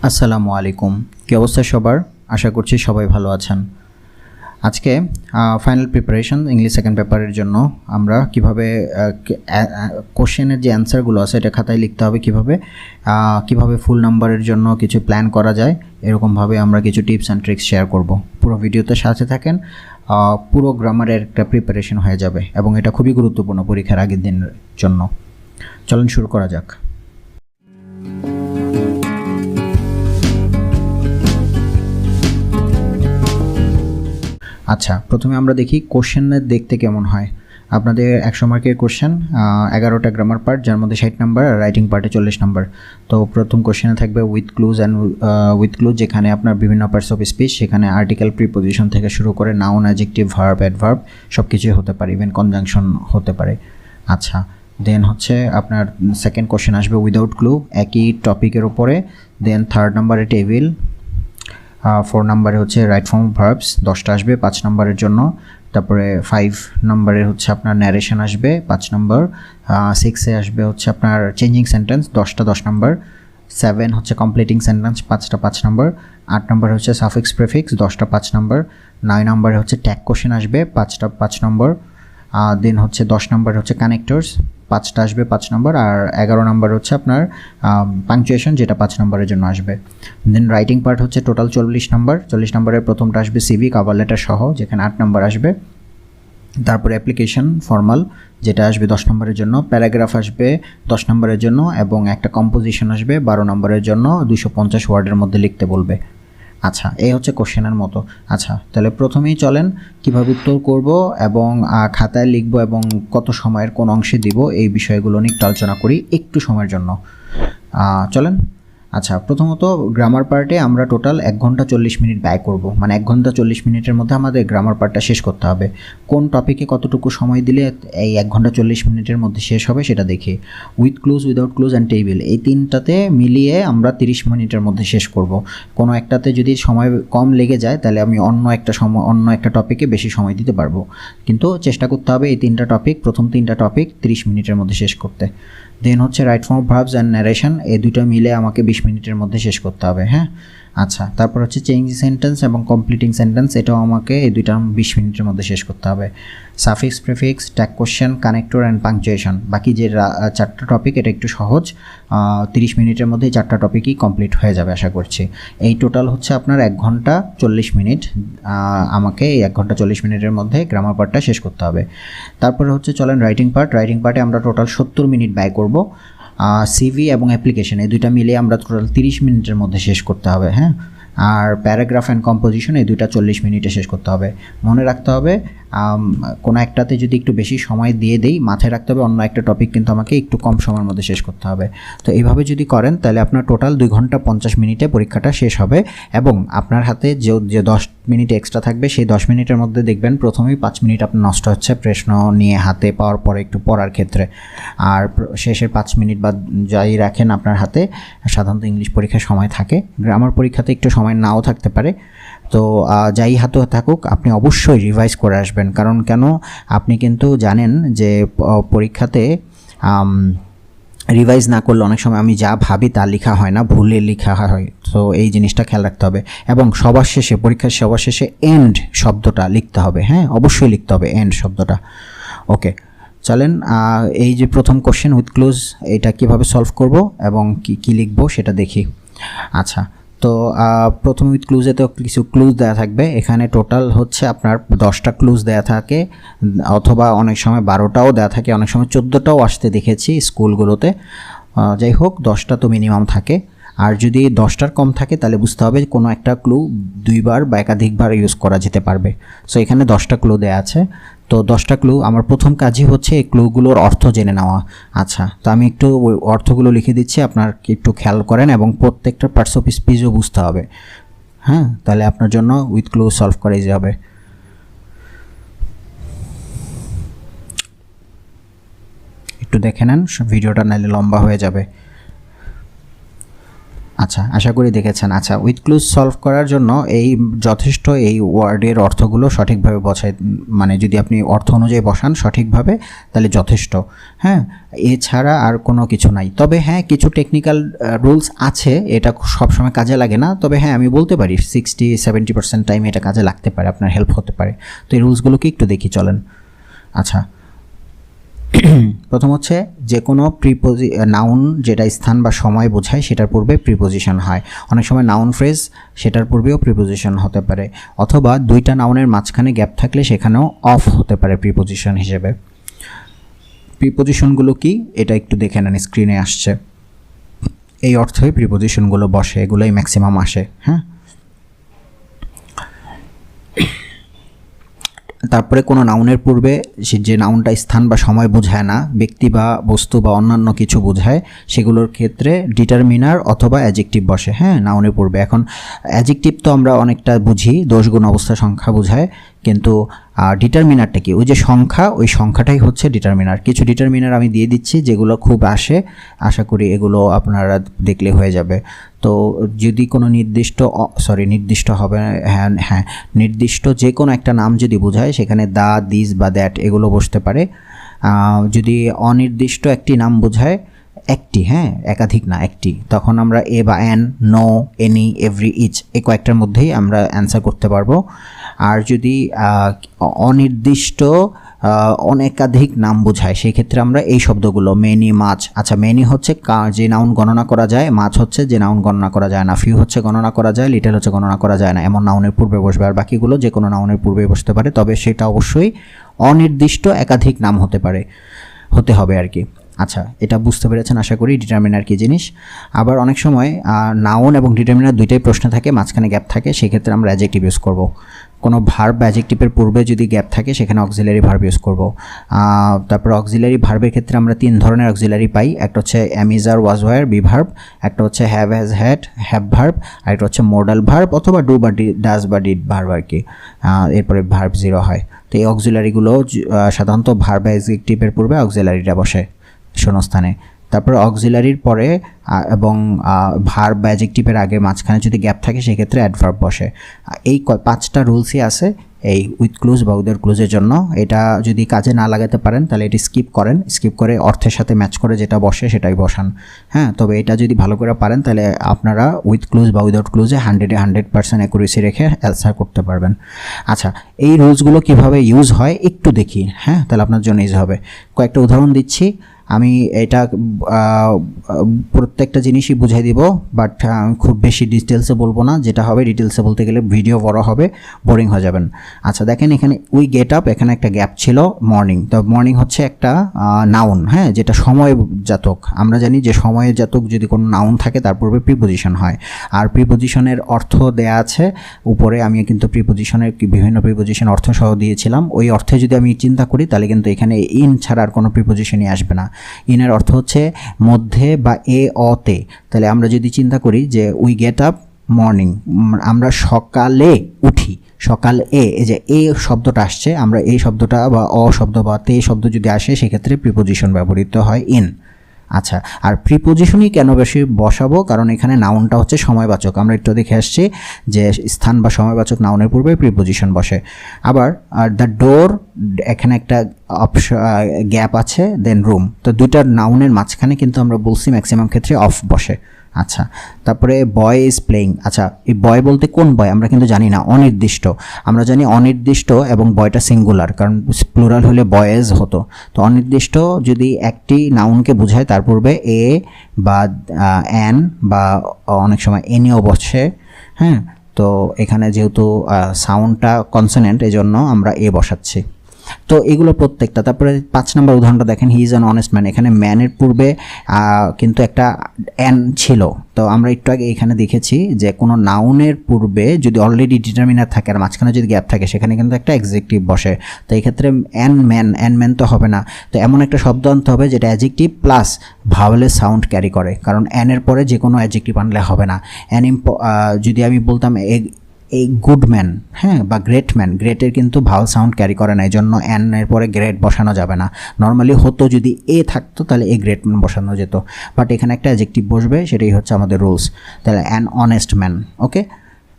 আসসালামু আলাইকুম। কি অবস্থা সবার? আশা করছি সবাই ভালো আছেন। আজকে ফাইনাল প্রিপারেশন ইংলিশ সেকেন্ড পেপারের জন্য আমরা কিভাবে কোশ্চেনের যে অ্যান্সারগুলো আছে এটা খাতায় লিখতে হবে, কিভাবে ফুল নাম্বারের জন্য কিছু প্ল্যান করা যায়, এরকমভাবে আমরা কিছু টিপস অ্যান্ড ট্রিক্স শেয়ার করব। পুরো ভিডিওতে সাথে থাকেন, পুরো গ্রামারের একটা প্রিপারেশন হয়ে যাবে এবং এটা খুবই গুরুত্বপূর্ণ পরীক্ষার আগের দিনের জন্য। চলুন শুরু করা যাক। আচ্ছা, প্রথমে আমরা দেখি কোশ্চেনের দেখতে কেমন হয়। আপনাদের 100 মার্কের কোশ্চেন, 11টা গ্রামার পার্ট, যার মধ্যে 60 নাম্বার, আর রাইটিং পার্টে 40 নাম্বার। তো প্রথম কোশ্চেনে থাকবে উইথ ক্লুজ যেখানে আপনার বিভিন্ন পার্টস অফ স্পিচ, সেখানে আর্টিকেল, প্রিপোজিশন থেকে শুরু করে নাউন, অ্যাডজেক্টিভ, ভার্ব, অ্যাডভার্ব সব কিছুই হতে পারে, ইভেন কনজাংশন হতে পারে। আচ্ছা, দেন হচ্ছে আপনার সেকেন্ড কোশ্চেন আসবে উইদাউট ক্লু, একই টপিকের উপরে। দেন থার্ড নাম্বারে টেবিল, 4 নাম্বারে হচ্ছে রাইট ফর্ম ভার্বস 10টা আসবে 5 নাম্বারের জন্য। তারপরে 5 নাম্বারে হচ্ছে আপনার ন্যারেশন আসবে 5 নাম্বার। 6এ আসবে হচ্ছে আপনার চেঞ্জিং সেন্টেন্স 10টা 10 নাম্বার। 7 হচ্ছে কমপ্লিটিং সেন্টেন্স 5টা 5 নাম্বার। 8 নাম্বারে হচ্ছে সাফিক্স প্রিফিক্স 10টা 5 নাম্বার। 9 নাম্বারে হচ্ছে ট্যাগ কোশ্চেন আসবে 5টা 5 নাম্বার। দেন হচ্ছে 10 নাম্বার হচ্ছে কানেক্টরস 5টা আসবে 5 নাম্বার। আর 11 নাম্বার হচ্ছে আপনার পাংচুয়েশন, যেটা 5 নাম্বারের জন্য আসবে। দেন রাইটিং পার্ট হচ্ছে টোটাল 40 নাম্বার। 40 নাম্বারের প্রথমটা আসবে সিভি, কভার লেটার সহ, যেখানে 8 নাম্বার আসবে। তারপরে অ্যাপ্লিকেশন ফর্মাল, যেটা আসবে 10 নম্বরের জন্য। প্যারাগ্রাফ আসবে 10 নম্বরের জন্য এবং একটা কম্পোজিশন আসবে 12 নম্বরের জন্য, 250 ওয়ার্ডের মধ্যে লিখতে বলবে। আচ্ছা, এই হচ্ছে কোশ্চেনের মতো। আচ্ছা, তাহলে প্রথমেই চলেন কীভাবে উত্তর করব এবং খাতায় লিখব এবং কত সময়ের কোন অংশে দিব, এই বিষয়গুলো নিয়ে একটু আলোচনা করি একটু সময়ের জন্য। চলেন। আচ্ছা, প্রথমত গ্রামার পার্টে আমরা টোটাল 1 ঘন্টা 40 মিনিট ব্যয় করব, মানে 1 ঘন্টা 40 মিনিটের মধ্যে আমাদের গ্রামার পার্টটা শেষ করতে হবে। কোন টপিকে কতটুকু সময় দিলে এই 1 ঘন্টা 40 মিনিটের মধ্যে শেষ হবে সেটা দেখি। With clues, without clues and table, এই তিনটাতে মিলিয়ে আমরা 30 মিনিটের মধ্যে শেষ করব। কোনো একটাতে যদি সময় কম লেগে যায় তাহলে আমি অন্য একটা টপিকে বেশি সময় দিতে পারবো, কিন্তু চেষ্টা করতে হবে এই প্রথম তিনটা টপিক 30 মিনিটের মধ্যে শেষ করতে। দেন হচ্ছে right form verbs and narration, এই দুটো মিলে আমাকে 20 মিনিটের মধ্যে শেষ করতে হবে। হ্যাঁ, আচ্ছা, তারপর হচ্ছে চেঞ্জিং সেন্টেন্স এবং কমপ্লিটিং সেন্টেন্স, এটাও আমাকে এই দুইটা 20 মিনিটের মধ্যে শেষ করতে হবে। Suffix, prefix, tag question, connector and punctuation, বাকি যে 4টা টপিক এটা একটু সহজ, 30 মিনিটের মধ্যে 4টা টপিকই কমপ্লিট হয়ে যাবে আশা করছি। এই টোটাল হচ্ছে আপনার 1 ঘন্টা 40 মিনিট। আমাকে এই 1 ঘন্টা 40 মিনিটের মধ্যে গ্রামার পার্টটা শেষ করতে হবে। তারপরে হচ্ছে চলেন রাইটিং পার্টে আমরা টোটাল 70 মিনিট ব্যয় করব। সিভি এবং অ্যাপ্লিকেশন এই দুইটা মিলিয়ে আমরা টোটাল 30 মিনিটের মধ্যে শেষ করতে হবে। হ্যাঁ, আর প্যারাগ্রাফ অ্যান্ড কম্পোজিশন এই দুইটা 40 মিনিটে শেষ করতে হবে। মনে রাখতে হবে কোনো একটাতে যদি একটু বেশি সময় দিয়ে দেই, মাথায় রাখতে হবে অন্য একটা টপিক কিন্তু আমাকে একটু কম সময়ের মধ্যে শেষ করতে হবে। তো এইভাবে যদি করেন তাহলে আপনার টোটাল 2 ঘন্টা 50 মিনিটে পরীক্ষাটা শেষ হবে এবং আপনার হাতে যে 10 মিনিট এক্সট্রা থাকবে সেই 10 মিনিটের মধ্যে দেখবেন প্রথমেই 5 মিনিট আপনার নষ্ট হচ্ছে প্রশ্ন নিয়ে হাতে পাওয়ার পরে একটু পড়ার ক্ষেত্রে, আর শেষের 5 মিনিট বা যাই রাখেন আপনার হাতে, সাধারণত ইংলিশ পরীক্ষার সময় থাকে, গ্রামার পরীক্ষাতে একটু সময় নাও থাকতে পারে। তো যাই হাতে থাকুক আপনি অবশ্যই রিভাইজ করে আসবেন, কারণ কেন আপনি কিন্তু জানেন যে পরীক্ষাতে রিভাইজ না করলে অনেক সময় আমি যা ভাবি তা লেখা হয় না, ভুলে লেখা হয়। তো এই জিনিসটা খেয়াল রাখতে হবে এবং পরীক্ষার সবার শেষে এন্ড শব্দটা লিখতে হবে। হ্যাঁ, অবশ্যই লিখতে হবে এন্ড শব্দটা। ওকে, চলেন এই যে প্রথম কোশ্চেন উইথ ক্লুজ, এটা কিভাবে সলভ করব এবং কি লিখব সেটা দেখি। আচ্ছা, তো প্রথম উইথ ক্লুজে তো কিছু ক্লুজ দেওয়া থাকবে। এখানে টোটাল হচ্ছে আপনার 10টা ক্লুজ দেওয়া থাকে, অথবা অনেক সময় 12টাও দেওয়া থাকে, অনেক সময় 14টাও আসতে দেখেছি স্কুলগুলোতে। যাই হোক, 10টা তো মিনিমাম থাকে। আর যদি 10টার কম থাকে তাহলে বুঝতে হবে কোনো একটা ক্লু 2বার বা একাধিকবার ইউজ করা যেতে পারবে। সো এখানে 10টা ক্লু দেওয়া আছে। তো 10টা ক্লু, আমার প্রথম কাজই হচ্ছে এই ক্লুগুলোর অর্থ জেনে নেওয়া। আচ্ছা, তো আমি একটু অর্থগুলো লিখে দিচ্ছি, আপনার একটু খেয়াল করেন এবং প্রত্যেকটা পার্টস অফ স্পিচও বুঝতে হবে। হ্যাঁ, তাহলে আপনার জন্য উইথ ক্লু সলভ করা যাবে। একটু দেখে নেন ভিডিওটা, নাহলে লম্বা হয়ে যাবে। আচ্ছা, আশা করি দেখেছেন। আচ্ছা, উইথ ক্লুজ সলভ করার জন্য এই যথেষ্ট এই ওয়ার্ডের অর্থগুলো সঠিকভাবে বসায়, মানে যদি আপনি অর্থ অনুযায়ী বসান সঠিকভাবে তাহলে যথেষ্ট। হ্যাঁ, এছাড়া আর কোনো কিছু নাই। তবে হ্যাঁ, কিছু টেকনিক্যাল রুলস আছে, এটা সবসময় কাজে লাগে না। তবে হ্যাঁ, আমি বলতে পারি 60-70% টাইম এটা কাজে লাগতে পারে, আপনার হেল্প হতে পারে। তো এই রুলসগুলোকে একটু দেখি চলেন। আচ্ছা, প্রথম হচ্ছে যে কোনো নাউন যেটা স্থান বা সময় বোঝায় সেটার পূর্বে প্রিপোজিশন হয়। অনেক সময় নাউন ফ্রেজ সেটার পূর্বেও প্রিপোজিশন হতে পারে, অথবা দুইটা নাউনের মাঝখানে গ্যাপ থাকলে সেখানেও অফ হতে পারে প্রিপোজিশন হিসেবে। প্রিপোজিশনগুলো কি এটা একটু দেখে নেন, স্ক্রিনে আসছে। এই অর্থে প্রিপোজিশনগুলো বসে, এগুলোই ম্যাক্সিমাম আসে। হ্যাঁ, তারপরে কোনো নাউনের পূর্বে যে নাউনটা স্থান বা সময় বোঝায় না, ব্যক্তি বা বস্তু বা অন্যান্য কিছু বোঝায়, সেগুলোর ক্ষেত্রে ডিটারমিনার অথবা অ্যাডজেক্টিভ বসে। হ্যাঁ, নাউনের পূর্বে। এখন অ্যাডজেক্টিভ তো আমরা অনেকটা বুঝি, দোষ গুণ অবস্থা সংখ্যা বোঝায়, কিন্তু ডিটারমিনারটা কি? ওই যে সংখ্যা, ওই সংখ্যাটাই হচ্ছে ডিটারমিনার। কিছু ডিটারমিনার আমি দিয়ে দিচ্ছি যেগুলো খুব আসে, আশা করি এগুলো আপনারা দেখলে হয়ে যাবে। তো যদি কোনো নির্দিষ্ট হবে, হ্যাঁ নির্দিষ্ট যে কোনো একটা নাম যদি বোঝায় সেখানে দা, দিস বা দ্যাট এগুলো বসতে পারে। যদি অনির্দিষ্ট একটি নাম বোঝায়, একটি, হ্যাঁ একাধিক না, একটি, তখন আমরা এ বা an, no, any, every, each এই কয়েকটার মধ্যেই আমরা অ্যান্সার করতে পারবো। আর যদি অনির্দিষ্ট অনেকাধিক নাম বোঝায় সেই ক্ষেত্রে আমরা এই শব্দগুলো মেনি, মাছ। আচ্ছা, মেনি হচ্ছে যে নাউন গণনা করা যায়, মাছ হচ্ছে যে নাউন গণনা করা যায় না, ফিউ হচ্ছে গণনা করা যায়, লিটল হচ্ছে গণনা করা যায় না, এমন নাউনের পূর্বে বসবে। আর বাকিগুলো যে কোনো নাউনের পূর্বে বসতে পারে, তবে সেটা অবশ্যই অনির্দিষ্ট একাধিক নাম হতে হবে আর কি। আচ্ছা, এটা বুঝতে পেরেছেন আশা করি ডিটারমিনার কী জিনিস। আবার অনেক সময় নাউন এবং ডিটারমিনার দুইটাই প্রশ্ন থাকে, মাঝখানে গ্যাপ থাকে, সেক্ষেত্রে আমরা অ্যাডজেক্টিভ ইউজ করব। কোনো ভার্ব বা অ্যাডজেক্টিভের পূর্বে যদি গ্যাপ থাকে সেখানে অক্সিলারি ভার্ব ইউজ করব। তারপর অক্সিলারি ভার্বের ক্ষেত্রে আমরা 3 ধরনের অক্সিলারি পাই। একটা হচ্ছে am, is, are, was, were be verb, একটা হচ্ছে have, has, had have verb, আর একটা হচ্ছে মোডাল ভার্ব অথবা ডু বা ডাজ বা ডিড ভার্ব আর কি। এরপরে ভার্ব 0 হয়। তো এই অক্সিলারিগুলো সাধারণত ভার্ব বা অ্যাডজেক্টিভের পূর্বে অক্সিলারিটা বসে শূন্যস্থানে। তারপরে অক্সিলারির পরে এবং ভার্ব বা অ্যাডজেক্টিভের আগে মাঝখানে যদি গ্যাপ থাকে সেক্ষেত্রে অ্যাডভার্ব বসে। এই 5টা রুলসই আছে এই উইথ ক্লুজ বা উইদাউট ক্লুজের জন্য। এটা যদি কাজে না লাগাতে পারেন তাহলে এটি স্কিপ করে অর্থের সাথে ম্যাচ করে যেটা বসে সেটাই বসান। হ্যাঁ, তবে এটা যদি ভালো করে পারেন তাহলে আপনারা উইথ ক্লুজ বা উইদাউট ক্লুজে 100% অ্যাকুরেসি রেখে অ্যান্সার করতে পারবেন। আচ্ছা, এই রুলসগুলো কিভাবে ইউজ হয় একটু দেখি। হ্যাঁ, তাহলে আপনার জন্য ইজি হবে। কয়েকটা উদাহরণ দিচ্ছি। আমি এটা প্রত্যেকটা জিনিসই বুঝাই দিব, বাট খুব বেশি ডিটেলসে বলবো না। যেটা হবে ডিটেলসে বলতে গেলে ভিডিও বড় হবে, বোরিং হয়ে যাবেন। আচ্ছা দেখেন, এখানে উই গেট আপ, এখানে একটা গ্যাপ ছিল মর্নিং। তো মর্নিং হচ্ছে একটা নাউন, হ্যাঁ, যেটা সময় জাতক। আমরা জানি যে সময়ের জাতক যদি কোনো নাউন থাকে তার পূর্বে প্রিপোজিশন হয়। আর প্রিপোজিশনের অর্থ দেয়া আছে উপরে। আমি কিন্তু প্রিপোজিশনের বিভিন্ন প্রিপোজিশন অর্থ সহ দিয়েছিলাম। ওই অর্থে যদি আমি চিন্তা করি তাহলে কিন্তু এখানে ইন ছাড়া আর কোনো প্রিপোজিশনই আসবে না। ইনের অর্থ হচ্ছে মধ্যে বা অতে। তাহলে আমরা যদি চিন্তা করি যে উই গেট আপ মর্নিং, আমরা সকালে উঠি, সকাল এই যে এ শব্দটা আসছে, আমরা এই শব্দটা বা শব্দ বা তে শব্দ যদি আসে সেক্ষেত্রে প্রিপোজিশন ব্যবহৃত হয় ইন। আচ্ছা, আর প্রিপোজিশনই কেন বেশি বসাবো? কারণ এখানে নাউনটা হচ্ছে সময়বাচক। আমরা একটু দেখে আসছি যে স্থান বা সময়বাচক নাউনের পূর্বে প্রিপোজিশন বসে। আবার দ্য ডোর, এখানে একটা গ্যাপ আছে, দেন রুম। তো দুইটা নাউনের মাঝখানে কিন্তু আমরা বলছি ম্যাক্সিমাম ক্ষেত্রে অফ বসে। আচ্ছা, তারপরে বয় ইজ প্লেয়িং। আচ্ছা, এই বয় বলতে কোন বয় আমরা কিন্তু জানি না, অনির্দিষ্ট। আমরা জানি অনির্দিষ্ট এবং বয়টা সিঙ্গুলার, কারণ প্লুরাল হলে বয়েজ হতো। তো অনির্দিষ্ট যদি একটি নাউনকে বোঝায় তার পূর্বে এ বা অ্যান বা অনেক সময় এনিও বসে। হ্যাঁ, তো এখানে যেহেতু সাউন্ডটা কনসোনেন্ট এজন্য আমরা এ বসাচ্ছি। তো এগুলো প্রত্যেকটা। তারপরে 5 নম্বর উদাহরণটা দেখেন, he is an honest man. এখানে ম্যানের পূর্বে কিন্তু একটা অ্যান ছিল। তো আমরা একটু আগে এখানে দেখেছি যে কোনো নাউনের পূর্বে যদি অলরেডি ডিটারমিনার থাকে আর মাঝখানে যদি গ্যাপ থাকে সেখানে কিন্তু একটা অ্যাডজেক্টিভ বসে। তো এই ক্ষেত্রে অ্যান ম্যান তো হবে না। তো এমন একটা শব্দ আনতে হবে যেটা অ্যাডজেক্টিভ প্লাস ভাওয়েলের সাউন্ড ক্যারি করে, কারণ অ্যানের পরে যে কোনো অ্যাডজেক্টিভ আনলে হবে না। যদি আমি বলতাম এই গুড ম্যান, হ্যাঁ, বা গ্রেট ম্যান, গ্রেটের কিন্তু ভাওয়াল সাউন্ড ক্যারি করে না, এই জন্য অ্যান এর পরে গ্রেট বসানো যাবে না। নর্মালি হতো যদি এ থাকতো তাহলে এ গ্রেট ম্যান বসানো যেত, বাট এখানে একটা অ্যাডজেক্টিভ বসবে, সেটাই হচ্ছে আমাদের রুলস। তাহলে an honest man. Okay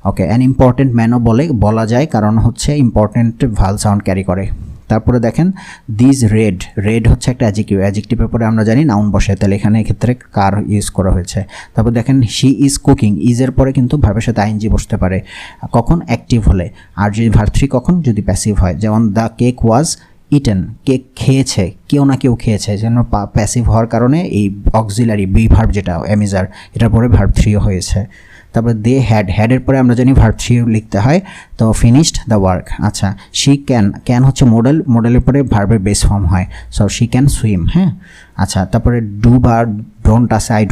okay, an important ম্যানও বলা যায়, কারণ হচ্ছে ইম্পর্টেন্ট ভাওয়াল সাউন্ড ক্যারি করে। তারপরে দেখেন দিস রেড, রেড হচ্ছে একটা অ্যাডজেক্টিভ, অ্যাডজেক্টিভের পরে আমরা জানি নাউন বসে, তাহলে এখানে ক্ষেত্রে কার ইউজ করা হয়েছে। তারপর দেখেন শি ইজ কুকিং, ইজের পরে কিন্তু ভার্বের সাথে আইএনজি বসতে পারে, কখন অ্যাক্টিভ হলে, আর যদি ভার্ব থ্রি কখন যদি প্যাসিভ হয়, যেমন the cake was eaten, cake খেয়েছে, কেউ না কেউ খেয়েছে, যেন প্যাসিভ হওয়ার কারণে এই অক্সিলারি বি ভার্ব যেটা এমিজার, এটার পরে ভার্ব থ্রিও হয়েছে। তারপরে দে হ্যাড, হ্যাডের পরে আমরা জানি ভার্ব থ্রি লিখতে হয়, তো ফিনিশড দ্য ওয়ার্ক। আচ্ছা, শি ক্যান, ক্যান হচ্ছে মডেল, মডেলের পরে ভার্বের বেস ফর্ম হয়, সো শি ক্যান সুইম। হ্যাঁ, আচ্ছা, তারপরে ডু বা ডোন্ট আছে, আই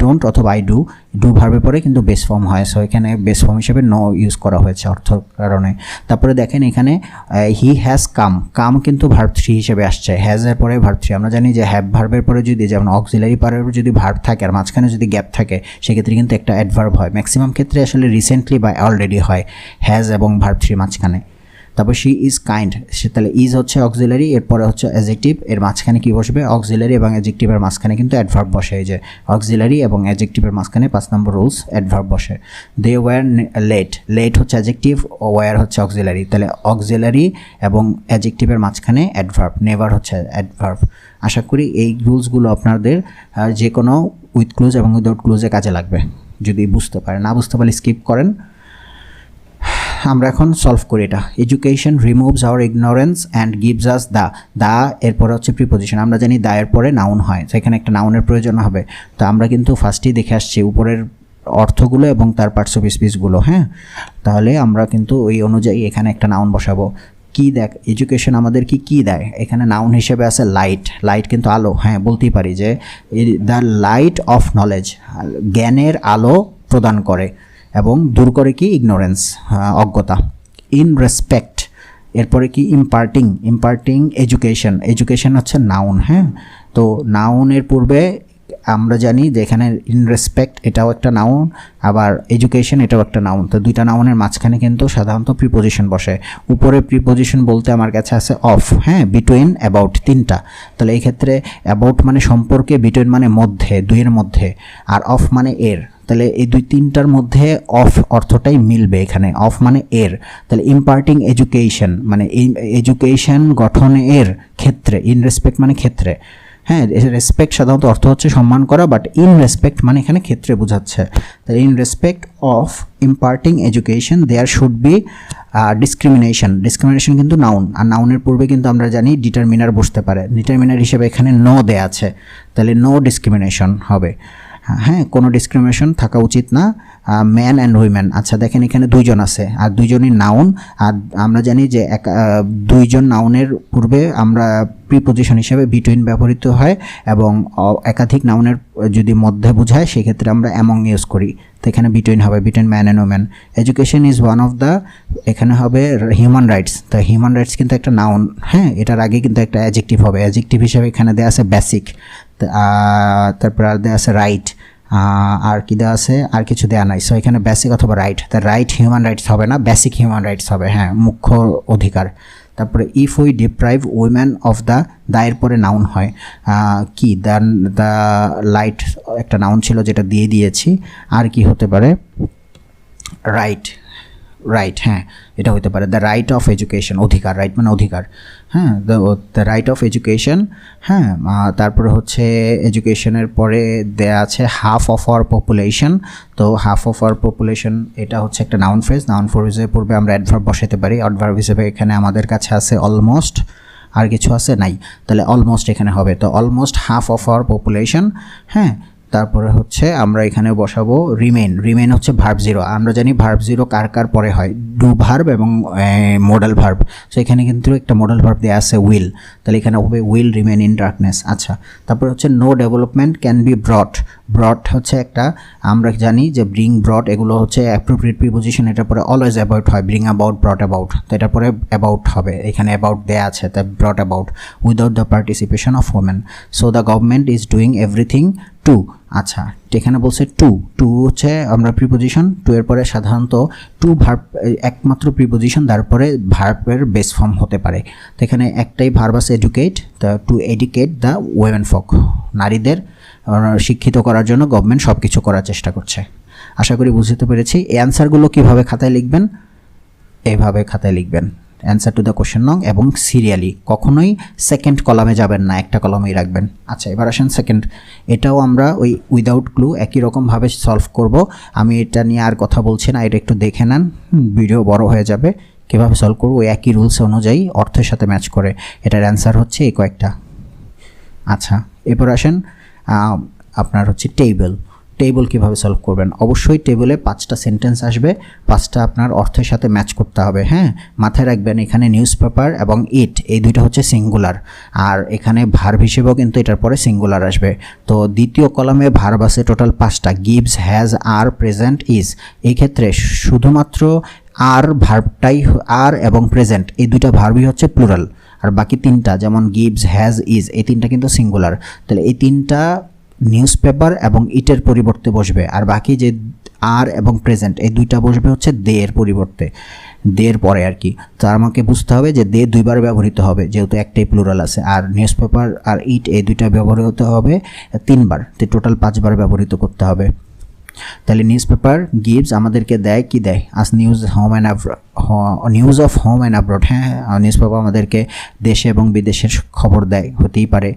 ডোন্ট অথবা আই ডু, ডু ভার্বের পরে কিন্তু বেস ফর্ম হয়, সো এখানে বেস ফর্ম হিসেবে নো ইউজ করা হয়েছে অর্থ কারণে। তারপরে দেখেন এখানে হি হ্যাজ কাম, কাম কিন্তু ভার্ব থ্রি হিসেবে আসছে, হ্যাজের পরে ভার্ব থ্রি। আমরা জানি যে হ্যাভ ভার্বের পরে যদি যেমন অক্সিলারি পারের যদি ভার্ব থাকে আর মাঝখানে যদি গ্যাপ থাকে, সেক্ষেত্রে কিন্তু একটা অ্যাডভার্ব হয়, ম্যাক্সিমাম ক্ষেত্রে আসলে রিসেন্টলি বা অলরেডি হয় হ্যাজ এবং ভার্ব থ্রি মাঝখানে। তারপর শি ইজ কাইন্ড, সে তাহলে ইজ হচ্ছে অক্সিলারি, এরপরে হচ্ছে অ্যাডজেক্টিভ, এর মাঝখানে কি বসবে, অক্সিলারি এবং অ্যাডজেক্টিভের মাঝখানে কিন্তু অ্যাডভার্ব বসে, এই যে অক্সিলারি এবং অ্যাডজেক্টিভের মাঝখানে 5 নম্বর রুলস অ্যাডভার্ব বসে। দে ওয়ার লেট, লেট হচ্ছে অ্যাডজেক্টিভ, ওয়ার হচ্ছে অক্সিলারি, তাহলে অক্সিলারি এবং অ্যাডজেক্টিভের মাঝখানে অ্যাডভার্ব, নেভার হচ্ছে অ্যাডভার্ব। আশা করি এই রুলসগুলো আপনাদের যে কোনো উইথ ক্লোজ এবং উইদাউট ক্লোজে কাজে লাগবে, যদি বুঝতে পারেন, না বুঝতে পারলে স্কিপ করেন। আমরা এখন সলভ করি এটা। Education removes our ignorance and gives us the এরপরে হচ্ছে প্রিপোজিশন, আমরা জানি দা এর পরে নাউন হয়, তো এখানে একটা নাউনের প্রয়োজন হবে। তো আমরা কিন্তু ফার্স্টেই দেখে আসছি উপরের অর্থগুলো এবং তার পার্টস অফ স্পিচগুলো। হ্যাঁ, তাহলে আমরা কিন্তু ওই অনুযায়ী এখানে একটা নাউন বসাবো। কি দেখ, এডুকেশন আমাদের কি দেয়, এখানে নাউন হিসেবে আছে লাইট, লাইট কিন্তু আলো, হ্যাঁ বলতেই পারি যে দ্য লাইট অফ নলেজ, জ্ঞানের আলো প্রদান করে এবং দূর করে কি ইগনোরেন্স, অজ্ঞতা। ইন রেসপেক্ট, এরপরে কি ইম্পার্টিং এডুকেশন, এডুকেশন হচ্ছে নাউন। হ্যাঁ, তো নাউনের পূর্বে আমরা জানি যে এখানে ইন রেসপেক্ট এটাও একটা নাউন, আবার এডুকেশন এটাও একটা নাউন, তো দুইটা নাউনের মাঝখানে কিন্তু সাধারণত প্রিপোজিশন বসে। উপরে প্রিপোজিশন বলতে আমার কাছে আছে অফ, হ্যাঁ, বিটুইন, অ্যাবাউট, তিনটা। তাহলে এই ক্ষেত্রে অ্যাবাউট মানে সম্পর্কে, বিটুইন মানে মধ্যে, দুইয়ের মধ্যে, আর অফ মানে এর। তাহলে এই দুই তিনটার মধ্যে অফ অর্থটাই মিলবে এখানে, অফ মানে এর। তাহলে ইম্পার্টিং এডুকেশন মানে এডুকেশন গঠনের ক্ষেত্রে, ইন রেসপেক্ট মানে ক্ষেত্রে। হ্যাঁ, রেসপেক্ট সাধারণত অর্থ হচ্ছে সম্মান করা, বাট ইন রেসপেক্ট মানে এখানে ক্ষেত্রে বোঝাচ্ছে। তাহলে in respect of imparting education there should be discrimination, discrimination কিন্তু নাউন, আর নাউনের পূর্বে কিন্তু আমরা জানি ডিটারমিনার বসতে পারে, ডিটারমিনার হিসেবে এখানে নো দেয়া আছে, তাহলে নো ডিসক্রিমিনেশন হবে। হ্যাঁ, কোনো ডিসক্রিমিনেশন থাকা উচিত না। ম্যান অ্যান্ড উইমেন, আচ্ছা দেখেন এখানে দুইজন আছে আর দুইজনই নাউন, আর আমরা জানি যে দুইজন নাউনের পূর্বে আমরা প্রিপোজিশন হিসেবে বিটুইন ব্যবহৃত হয়, এবং একাধিক নাউনের যদি মধ্যে বোঝায় সেক্ষেত্রে আমরা অ্যামং ইউজ করি, তো এখানে বিটুইন হবে, between man and women. Education is one of the, এখানে হবে হিউম্যান রাইটস, তো হিউম্যান রাইটস কিন্তু একটা নাউন। হ্যাঁ, এটার আগে কিন্তু একটা অ্যাডজেক্টিভ হবে, অ্যাডজেক্টিভ হিসেবে এখানে দেওয়া আছে বেসিক, তারপর আর দেওয়া আছে রাইট, আর কি দেওয়া আছে, আর কিছু দেওয়া নাই, সো এখানে বেসিক অথবা রাইট, তা রাইট হিউম্যান রাইটস হবে না, বেসিক হিউম্যান রাইটস হবে, হ্যাঁ, মুখ্য অধিকার। তারপরে if we deprive women of the, দায়ের পরে নাউন হয় কি, দ্য লাইট একটা নাউন ছিল যেটা দিয়ে দিয়েছি, আর কি হতে পারে, রাইট, রাইট, হ্যাঁ এটা হতে পারে দ্য রাইট অফ এডুকেশন, অধিকার, রাইট মানে অধিকার, হ্যাঁ দ্য রাইট অফ এডুকেশন। হ্যাঁ, তারপরে হচ্ছে এডুকেশনের পরে দেয়া আছে হাফ অফ আওয়ার পপুলেশন, তো হাফ অফ আওয়ার পপুলেশন এটা হচ্ছে একটা নাউন ফ্রেজ, নাউন ফ্রেজের পূর্বে আমরা অ্যাডভার্ব বসাতে পারি, অ্যাডভার্ব হিসেবে এখানে আমাদের কাছে আছে অলমোস্ট, আর কিছু আছে নাই, তাহলে অলমোস্ট এখানে হবে, তো almost half of our population. হ্যাঁ, তারপরে হচ্ছে আমরা এখানে বসাবো রিমেইন, রিমেইন হচ্ছে ভার্ব জিরো, আমরা জানি ভার্ব জিরো কার কার পরে হয়, ডু ভার্ব এবং মডেল ভার্ব, সো এখানে কিন্তু একটা মডেল ভার্ব দেওয়া আছে উইল, তাহলে এখানে হবে উইল রিমেইন ইন ডার্কনেস। আচ্ছা, তারপরে হচ্ছে no development can be brought, brought হচ্ছে একটা, আমরা জানি যে ব্রিং, ব্রট এগুলো হচ্ছে অ্যাপ্রোপ্রিয়েট প্রিপোজিশন, এটার পরে অলওয়েজ অ্যাবাউট হয়, ব্রিং অ্যাবাউট, ব্রট অ্যাবাউট, তো এটার পরে অ্যাবাউট হবে, এখানে অ্যাবাউট দেয়া আছে, তাই ব্রট about, without the participation of women, so the government is doing everything to. আচ্ছা, এখানে বলছে টু। টু হচ্ছে আমরা প্রিপোজিশন, টু এর পরে সাধারণত টু ভার্ব একমাত্র প্রিপোজিশন, তারপরে ভার্বের বেস ফর্ম হতে পারে। তো এখানে একটাই ভার্ব আছে educate, to educate the women folk, নারীদের শিক্ষিত করার জন্য গভর্নমেন্ট সব কিছু করার চেষ্টা করছে। আশা করি বুঝতে পেরেছি। এই অ্যান্সারগুলো কীভাবে খাতায় লিখবেন, এইভাবে খাতায় লিখবেন অ্যান্সার টু দ্য কোশ্চেন নং, এবং সিরিয়ালি, কখনোই সেকেন্ড কলামে যাবেন না, একটা কলামেই রাখবেন। আচ্ছা, এবার আসেন সেকেন্ড। এটাও আমরা ওই উইদাউট ক্লু একই রকমভাবে সলভ করব। আমি এটা নিয়ে আর কথা বলছি না, এটা একটু দেখে নেন, ভিডিও বড় হয়ে যাবে। কীভাবে সলভ করবো, ওই একই রুলস অনুযায়ী অর্থের সাথে ম্যাচ করে। এটার অ্যান্সার হচ্ছে এই কয়েকটা। আচ্ছা, এরপর আসেন আপনার হচ্ছে টেবিল। টেবিল কীভাবে সলভ করবেন, অবশ্যই টেবিলে 5টা সেন্টেন্স আসবে, 5টা আপনার অর্থের সাথে ম্যাচ করতে হবে। হ্যাঁ, মাথায় রাখবেন এখানে নিউজ পেপার এবং ইট, এই দুইটা হচ্ছে সিঙ্গুলার, আর এখানে ভার্ব হিসেবেও কিন্তু এটার পরে সিঙ্গুলার আসবে। তো দ্বিতীয় কলামে ভার্ব আছে টোটাল 5টা, gives, has, are, present, is. এই ক্ষেত্রে শুধুমাত্র আর ভার্বটাই, আর এবং প্রেজেন্ট এই দুইটা ভার্বই হচ্ছে প্লুরাল, আর বাকি 3টা যেমন গিভস, হ্যাজ, ইজ, এই 3টা কিন্তু সিঙ্গুলার। তাহলে এই 3টা নিউজ পেপার এবং ইটের পরিবর্তে বসবে, আর বাকি যে আর এবং প্রেজেন্ট এই দুইটা বসবে হচ্ছে দে এর পরিবর্তে, দে এর পরে আর কি। তো আমাকে বুঝতে হবে যে দে 2বার ব্যবহৃত হবে, যেহেতু একটাই প্লুরাল আছে, আর নিউজ পেপার আর ইট এই দুইটা ব্যবহৃত হবে 3বার, তো টোটাল 5বার ব্যবহৃত করতে হবে। তাহলে নিউজ পেপার গিভস আমাদেরকে দেয়, কি দেয়, আজ news home and news of home and abroad. হ্যাঁ, নিউজ পেপার আমাদেরকে দেশে এবং বিদেশের খবর দেয়, হতেই পারে।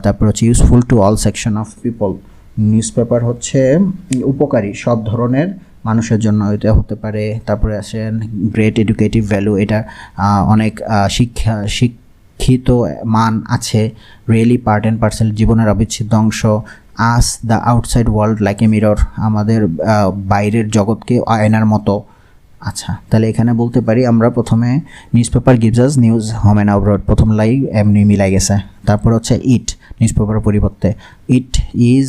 তারপর হচ্ছে useful to all section of people. News paper হচ্ছে উপকারী সব ধরনের মানুষের জন্য, এটা হতে পারে। তারপরে আসেন গ্রেট এডুকেটিভ ভ্যালু, এটা অনেক শিক্ষিত মান আছে। রিয়েলি পার্ট অ্যান্ড পার্সেল, জীবনের অবিচ্ছেদ্য অংশ। আস the outside world like a mirror, আমাদের বাইরের জগৎকে আয়নার মতো। আচ্ছা, তাহলে এখানে বলতে পারি আমরা প্রথমে news paper gives us news home and abroad, প্রথম লাইন এমনি মিলাই গেছে। তারপর হচ্ছে ইট, নিউজ পেপারের পরিবর্তে ইট ইজ,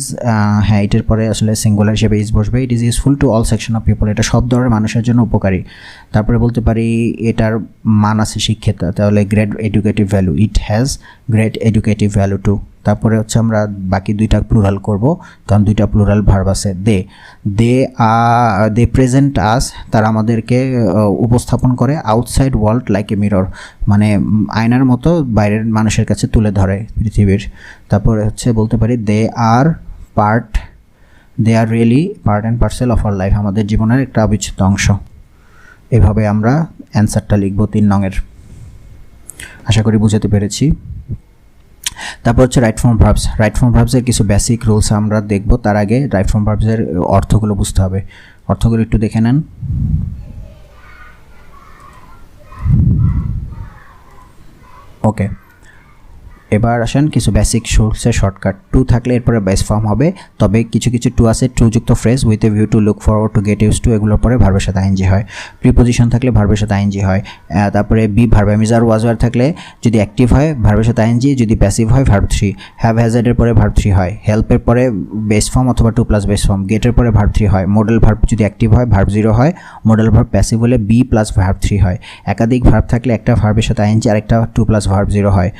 হ্যাঁ ইটের পরে আসলে সিঙ্গুলার হিসেবে ইজ বসবে। It is useful to all section of people, এটা সব ধরনের মানুষের জন্য উপকারী। তারপরে বলতে পারি এটার মান আছে শিক্ষিত, তাহলে great educative value, it has great educative value too. তারপরে হচ্ছে আমরা বাকি দুইটা প্লুরাল করব, কারণ দুইটা প্লুরাল ভার্ব আছে। দে প্রেজেন্ট আস, তারা আমাদেরকে উপস্থাপন করে outside world like a mirror, মানে আয়নার মতো বাইরের মানুষের কাছে তুলে ধরে পৃথিবীর। তারপরে হচ্ছে বলতে পারি they are really part and parcel of our life, আমাদের জীবনের একটা অবিচ্ছেদ্য অংশ। এভাবে আমরা অ্যান্সারটা লিখব 3 নংয়ের। আশা করি বুঝাতে পেরেছি। তারপর হচ্ছে right form verbs. Right form ভার্বসের কিছু বেসিক রুলস আমরা দেখব, তার আগে রাইট ফর্ম ভার্বসের অর্থগুলো বুঝতে হবে। অর্থগুলো একটু দেখে নেন। ওকে, এবার আসেন কিছু বেসিক সোর্সের শর্টকাট। টু থাকলে এরপরে বেস ফর্ম হবে, তবে কিছু কিছু টু আছে, টু যুক্ত phrase, with a view to, look forward to, get use to, এগুলোর পরে ভার্বের সাথে আইএনজি হয়। প্রিপোজিশন থাকলে ভার্বের সাথে আইএনজি হয়। তারপরে বি ভার্ব এমিজার ওয়াজওয়ার থাকলে যদি অ্যাক্টিভ হয় ভার্বের সাথে আইএনজি, যদি প্যাসিভ হয় ভার্ব 3। হ্যাভ হ্যাজেডের পরে ভার্ব 3 হয়। হেল্পের পরে বেস ফর্ম অথবা 2 প্লাস বেস ফর্ম। গেটের পরে ভার্ব 3 হয়। মডেল ভার্ব যদি অ্যাক্টিভ হয় ভার্ব 0 হয়। মডেল ভার্ব প্যাসিভ হলে বি প্লাস ভার্ব 3 হয়। একাধিক ভার্ব থাকলে একটা ভার্বের সাথে আইএনজি আর একটা 2 প্লাস ভার্ব 0 হয়।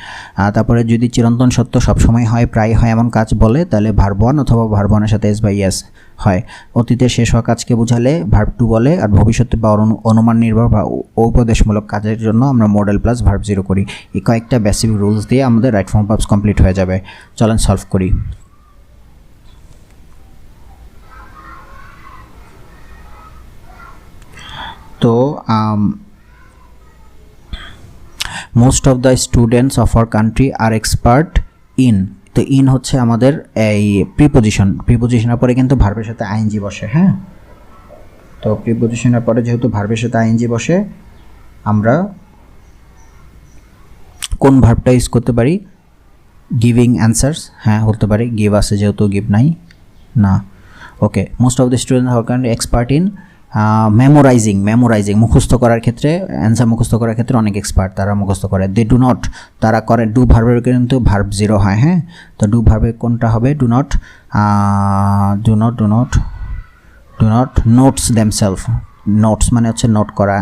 তারপরে যদি চিরন্তন সত্য সবসময় হয়, প্রায় হয় এমন কাজ বলে, তাহলে ভার্ব 1 অথবা ভার্ব 1 এর সাথে এস বা ইয়েস হয়। অতীতে শেষ হওয়া কাজকে বোঝালে ভার্ব 2 বলে, আর ভবিষ্যতে বা অনুমান নির্ভর বা উপদেশমূলক কাজের জন্য আমরা মডেল প্লাস ভার্ব 0 করি। এই কয়েকটা বেসিক রুলস দিয়ে আমাদের রাইট ফর্ম ভার্বস কমপ্লিট হয়ে যাবে। চলেন সলভ করি। তো most of the students of our country are expert in, তো ইন হচ্ছে আমাদের এই প্রিপোজিশনের পরে কিন্তু ভার্বের সাথে আইএনজি বসে। হ্যাঁ, তো প্রিপোজিশনের পরে যেহেতু ভার্বের সাথে আইএনজি বসে, আমরা কোন ভার্বটা ইউজ করতে পারি? গিভিং অ্যান্সার্স, হ্যাঁ হতে পারে, গিভ আছে যেহেতু গিভ নাই না। Okay, most of the student are country expert in memorising মুখস্থ করার ক্ষেত্রে, অ্যান্সার মুখস্থ করার ক্ষেত্রে অনেক এক্সপার্ট, তারা মুখস্থ করে। দে ডু নট, তারা করে। ডু ভার্বের কিন্তু ভার্ব 0 হয়। হ্যাঁ, তো ডু ভার্বে কোনটা হবে? Do not notes themselves, notes মানে হচ্ছে নোট করা,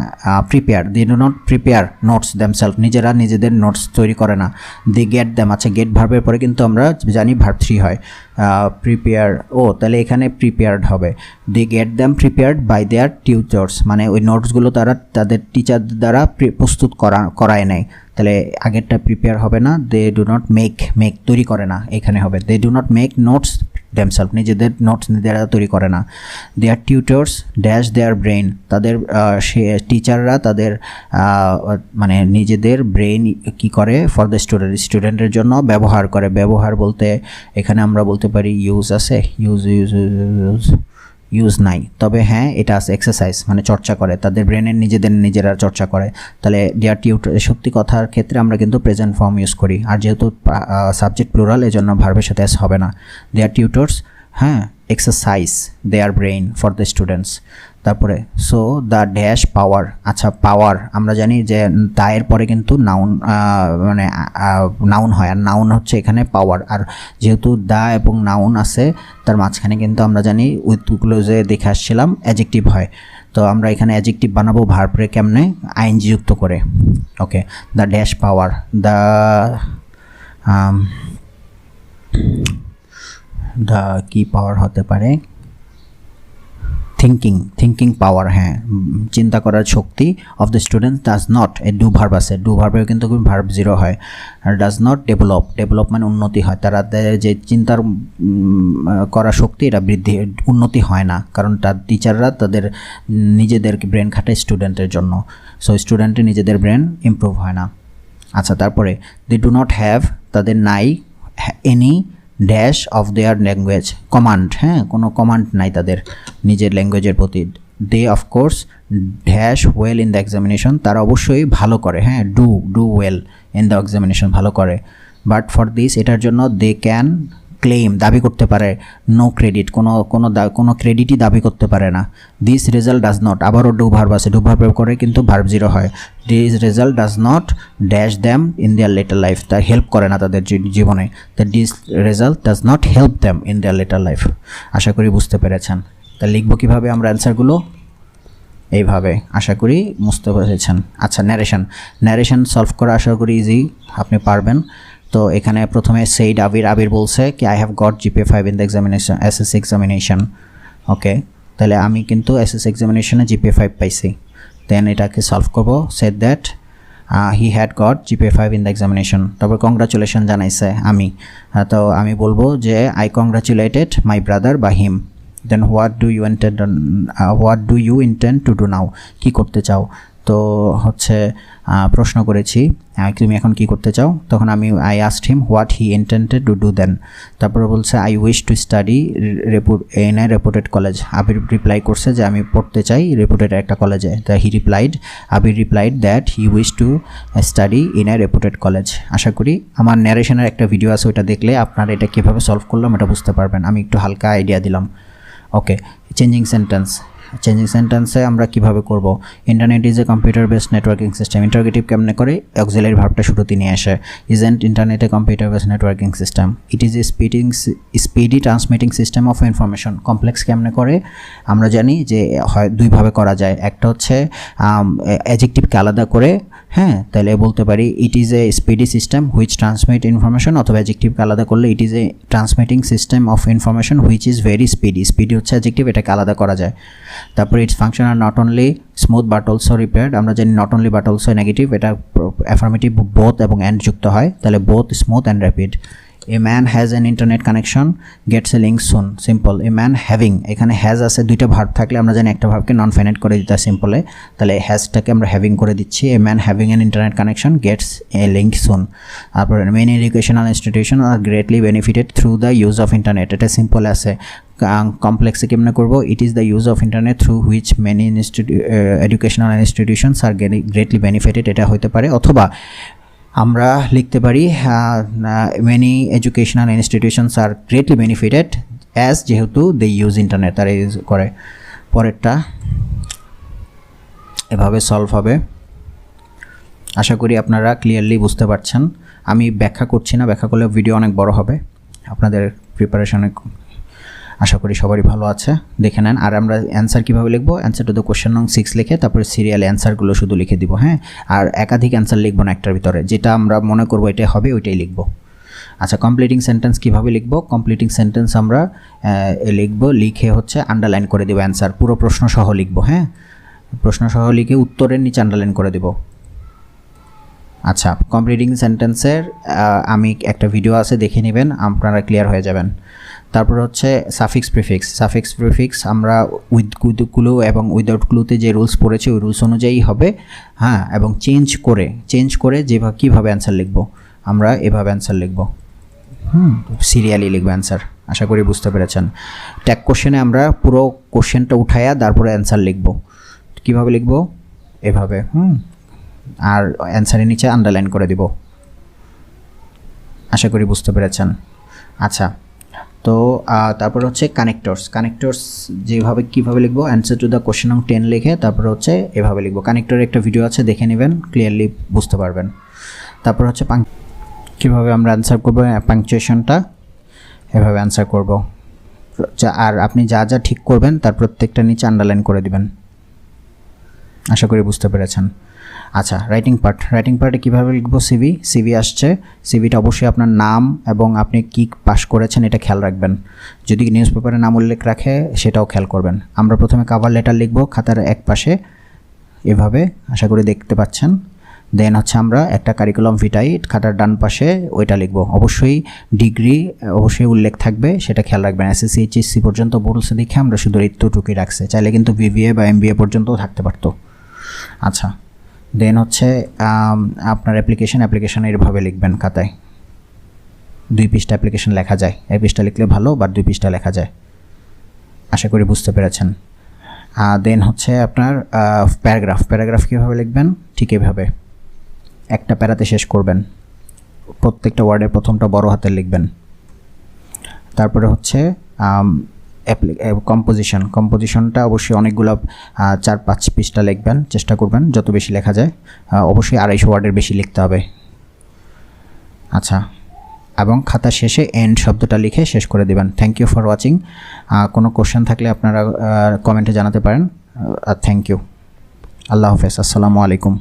prepare, they do not prepare notes themselves, নিজেরা নিজেদের নোটস তৈরি করে না। দে গেট দ্যাম, আচ্ছা গেট ভার্বের পরে কিন্তু আমরা জানি ভার্ব 3 হয়, প্রিপেয়ার, ও তাহলে এখানে প্রিপেয়ার্ড হবে। They get them prepared by their tutors, মানে ওই নোটসগুলো তারা তাদের টিচার দ্বারা প্রস্তুত করায় নেয়, তাহলে আগেরটা প্রিপেয়ার হবে না। দে ডু নট মেক তৈরি করে না, এখানে হবে they do not make notes themselves, নিজেদের নোটস নিজেরা তৈরি করে না। Their tutors dash their brain, তাদের সে টিচাররা তাদের মানে নিজেদের ব্রেইন কি করে, ফর দ্য স্টুডেন্টের জন্য ব্যবহার করে। ব্যবহার বলতে এখানে আমরা বলতে পারি ইউজ আছে, ইউজ নাই, তবে হ্যাঁ এটা আছে এক্সারসাইজ, মানে চর্চা করে, তাদের ব্রেনের নিজেরা চর্চা করে। তাহলে দেয়ার টিউটর, সত্যি কথার ক্ষেত্রে আমরা কিন্তু প্রেজেন্ট ফর্ম ইউজ করি, আর যেহেতু সাবজেক্ট প্লুরাল এজন্য ভার্বের সাথে এস হবে না। দেয়ার টিউটর্স, হ্যাঁ exercise their brain for the students. তারপরে সো দ্য ড্যাশ পাওয়ার, আচ্ছা পাওয়ার আমরা জানি যে দায়ের পরে কিন্তু নাউন মানে নাউন হয়, আর নাউন হচ্ছে এখানে পাওয়ার, আর যেহেতু দা এবং নাউন আছে তার মাঝখানে কিন্তু আমরা জানি উইথ ক্লোজে দেখে আসছিলাম অ্যাডজেক্টিভ হয়, তো আমরা এখানে অ্যাডজেক্টিভ বানাবো ভার্বরে কেমনে, আইএনজি যুক্ত করে। Okay, the dash power, the কি পাওয়ার হতে পারে, থিঙ্কিং পাওয়ার, হ্যাঁ চিন্তা করার শক্তি of the student does not, a do verb আছে, ডু ভার্বেও কিন্তু ভার্ব 0 হয়, আর ডাজ নট ডেভেলপ মানে উন্নতি হয়, তারা যে চিন্তার করা শক্তি এটা উন্নতি হয় না, কারণ তার টিচাররা তাদের নিজেদের ব্রেন খাটায় স্টুডেন্টের জন্য, সো স্টুডেন্টের নিজেদের ব্রেন ইমপ্রুভ হয় না। আচ্ছা তারপরে দে ডু নট হ্যাভ, তাদের নাই, any dash of their language, command, হ্যাঁ কোনো কমান্ড নাই তাদের নিজের ল্যাঙ্গুয়েজের প্রতি। They of course dash well in the examination, তারা অবশ্যই ভালো করে, হ্যাঁ do well in the examination, ভালো করে। বাট ফর দিস, এটার জন্য দে ক্যান ক্লেম, দাবি করতে পারে, নো ক্রেডিট, কোনো ক্রেডিটই দাবি করতে পারে না। দিস রেজাল্ট ডাজ নট, আবারও ডু ভার্ব আছে, ডু ভার্ব করে কিন্তু ভার্ব 0 হয়। This result does not dash them in their later life, তা হেল্প করে না তাদের জীবনে, তা this result does not help them in their later life. আশা করি বুঝতে পেরেছেন। তা লিখবো কীভাবে আমরা অ্যান্সারগুলো, এইভাবে, আশা করি বুঝতে পেরেছেন। আচ্ছা ন্যারেশন সলভ করা আশা করি ইজি, আপনি পারবেন। তো এখানে প্রথমে সেইড আবির বলছে কি I have got GPA 5 in the examination, SSC examination. Okay, তাহলে আমি কিন্তু SSC এক্সামিনেশনে GPA 5 পাইছি। দেন এটাকে সলভ করব, said that he had got GPA 5 in the examination. তারপর কংগ্রাচুলেশন জানাইছে আমি, তো আমি বলবো যে আই কংগ্রাচুলেটেড মাই ব্রাদার বা him. Then what do you intend to do now, কী করতে চাও, তো হচ্ছে প্রশ্ন করেছি তুমি এখন কি করতে চাও, তখন আমি I asked him what he intended to do then. তারপরে বলছে I wish to study in a reputed college, Abir reply করছে যে আমি পড়তে চাই রেপুটেড একটা কলেজে, তা Abir replied that he wish to study in a reputed college. আশা করি আমার ন্যারেশনের একটা ভিডিও আছে, ওইটা দেখলে আপনারা এটা কীভাবে সলভ করলাম এটা বুঝতে পারবেন, আমি একটু হালকা আইডিয়া দিলাম। ওকে, চেঞ্জিং সেন্টেন্সে আমরা কিভাবে করব, internet is a computer based networking system, interrogative কেমনে করে, অক্সিলারি ভার্বটা শুরুতে নিয়ে আসে, isn't internet a computer based networking system, it is a speedy transmitting system of information, complex কেমনে করে আমরা জানি যে হয় দুইভাবে করা যায়, একটা হচ্ছে অ্যাডজেক্টিভকে আলাদা করে, হ্যাঁ তাহলে বলতে পারি it is a speedy system which transmit information, অথবা অ্যাডজেক্টিভকে আলাদা করলে it is a transmitting system of information which is very speedy হচ্ছে অ্যাডজেক্টিভ, এটাকে আলাদা করা যায়। তারপরে its function are not only smooth but also repaired, আমরা জানি not only but also negative, এটা অ্যাফার্মেটিভ বোথ এবং অ্যান্ড যুক্ত হয়, তাহলে both smooth and rapid. A man has an internet connection gets a link soon, simple. A man having, এখানে has আছে, দুইটা ভার্ব থাকলে আমরা জানি একটা ভার্বকে নন ফাইনাইট করে দিতে হয় সিম্পলে, তাহলে হ্যাজটাকে আমরা হ্যাভিং করে দিচ্ছি। A man having an internet connection gets a link soon. তারপরে many educational institution are greatly benefited through the use of internet, এটা সিম্পল আছে। কমপ্লেক্সে কেমনে করবো, it is the use of internet through which many educational institutions are greatly benefited, এটা হতে পারে। অথবা আমরা লিখতে পারি many educational institutions are greatly benefited as, যেহেতু দে ইউজ ইন্টারনেট, তারা ইউজ করে। পরেরটা এভাবে সলভ হবে। আশা করি আপনারা ক্লিয়ারলি বুঝতে পারছেন। আমি ব্যাখ্যা করছি না, ব্যাখ্যা করলে ভিডিও অনেক বড় হবে, আপনাদের প্রিপারেশনে আশা করি সবারই ভালো আছে, দেখে নেন। আর আমরা অ্যান্সার কীভাবে লিখবো, অ্যান্সার টু দ্য কোশ্চেন নং 6 লিখে তারপরে সিরিয়াল অ্যান্সারগুলো শুধু লিখে দিব, হ্যাঁ। আর একাধিক অ্যান্সার লিখবো না একটার ভিতরে, যেটা আমরা মনে করবো এটাই হবে ওইটাই লিখবো। আচ্ছা, কমপ্লিটিং সেন্টেন্স কীভাবে লিখবো, কমপ্লিটিং সেন্টেন্স আমরা লিখবো, লিখে হচ্ছে আন্ডারলাইন করে দেবো অ্যান্সার, পুরো প্রশ্ন সহ লিখবো, হ্যাঁ। প্রশ্ন সহ লিখে উত্তরের নিচে আন্ডারলাইন করে দেব। আচ্ছা, কমপ্লিটিং সেন্টেন্সের আমি একটা ভিডিও আছে, দেখে নেবেন, আপনারা ক্লিয়ার হয়ে যাবেন। তারপর হচ্ছে সাফিক্স প্রিফিক্স আমরা উইথ ক্লু এবং উইদাউট ক্লুতে যে রুলস পড়েছে ওই রুলস অনুযায়ী হবে, হ্যাঁ। এবং চেঞ্জ করে যেভাবে কীভাবে অ্যান্সার লিখবো, আমরা এভাবে অ্যান্সার লিখবো, সিরিয়ালি লিখবো অ্যান্সার। আশা করি বুঝতে পেরেছেন। ট্যাগ কোশ্চেনে আমরা পুরো কোশ্চেনটা উঠাইয়া তারপরে অ্যান্সার লিখবো। কীভাবে লিখবো, এভাবে, আর অ্যান্সারের নিচে আন্ডারলাইন করে দিব। আশা করি বুঝতে পেরেছেন। আচ্ছা, তো তারপর হচ্ছে কানেক্টরস যেভাবে কীভাবে লিখবো, অ্যান্সার টু দ্য কোশ্চেন নং 10 লিখে তারপর হচ্ছে এভাবে লিখবো। কানেক্টরের একটা ভিডিও আছে, দেখে নেবেন, ক্লিয়ারলি বুঝতে পারবেন। তারপর হচ্ছে কীভাবে আমরা অ্যান্সার করবো, পাংচুয়েশনটা এভাবে অ্যান্সার করব। আর আপনি যা যা ঠিক করবেন তার প্রত্যেকটা নিচে আন্ডারলাইন করে দিবেন। আশা করি বুঝতে পেরেছেন। আচ্ছা, রাইটিং পার্টে কীভাবে লিখবো, সিভি আসছে, সিভিটা অবশ্যই আপনার নাম এবং আপনি কি পাস করেছেন এটা খেয়াল রাখবেন। যদি নিউজ পেপারে নাম উল্লেখ রাখে সেটাও খেয়াল করবেন। আমরা প্রথমে কভার লেটার লিখবো খাতার এক পাশে এভাবে, আশা করি দেখতে পাচ্ছেন। দেন হচ্ছে আমরা একটা কারিকুলাম ভিটাই খাতার ডান পাশে ওইটা লিখবো। অবশ্যই ডিগ্রি অবশ্যই উল্লেখ থাকবে, সেটা খেয়াল রাখবেন। এসএসসি এইচএসসি পর্যন্ত বলছে দেখে আমরা শুধু এইটুকুই রাখছে, চাইলে কিন্তু বিবিএ বা এমবিএ পর্যন্তও থাকতে পারতো। আচ্ছা, দেন হচ্ছে আপনার অ্যাপ্লিকেশন এরভাবে লিখবেন খাতায়, 2 পৃষ্ঠা অ্যাপ্লিকেশন লেখা যায়, 1 পৃষ্ঠা লিখলে ভালো, বা 2 পৃষ্ঠা লেখা যায়। আশা করি বুঝতে পেরেছেন। দেন হচ্ছে আপনার প্যারাগ্রাফ কীভাবে লিখবেন, ঠিক এভাবে একটা প্যারাতে শেষ করবেন, প্রত্যেকটা ওয়ার্ডের প্রথমটা বড় হাতের লিখবেন। তারপরে হচ্ছে কম্পোজিশনটা অবশ্যই অনেকগুলো 4-5 পৃষ্ঠা লিখবেন, চেষ্টা করবেন যত বেশি লেখা যায়। অবশ্যই 250 ওয়ার্ডের বেশি লিখতে হবে। আচ্ছা, এবং খাতা শেষে এন্ড শব্দটা লিখে শেষ করে দেবেন। Thank you for watching. কোনো কোশ্চেন থাকলে আপনারা কমেন্টে জানাতে পারেন। থ্যাংক ইউ, আল্লাহ হাফেজ, আসসালামু আলাইকুম।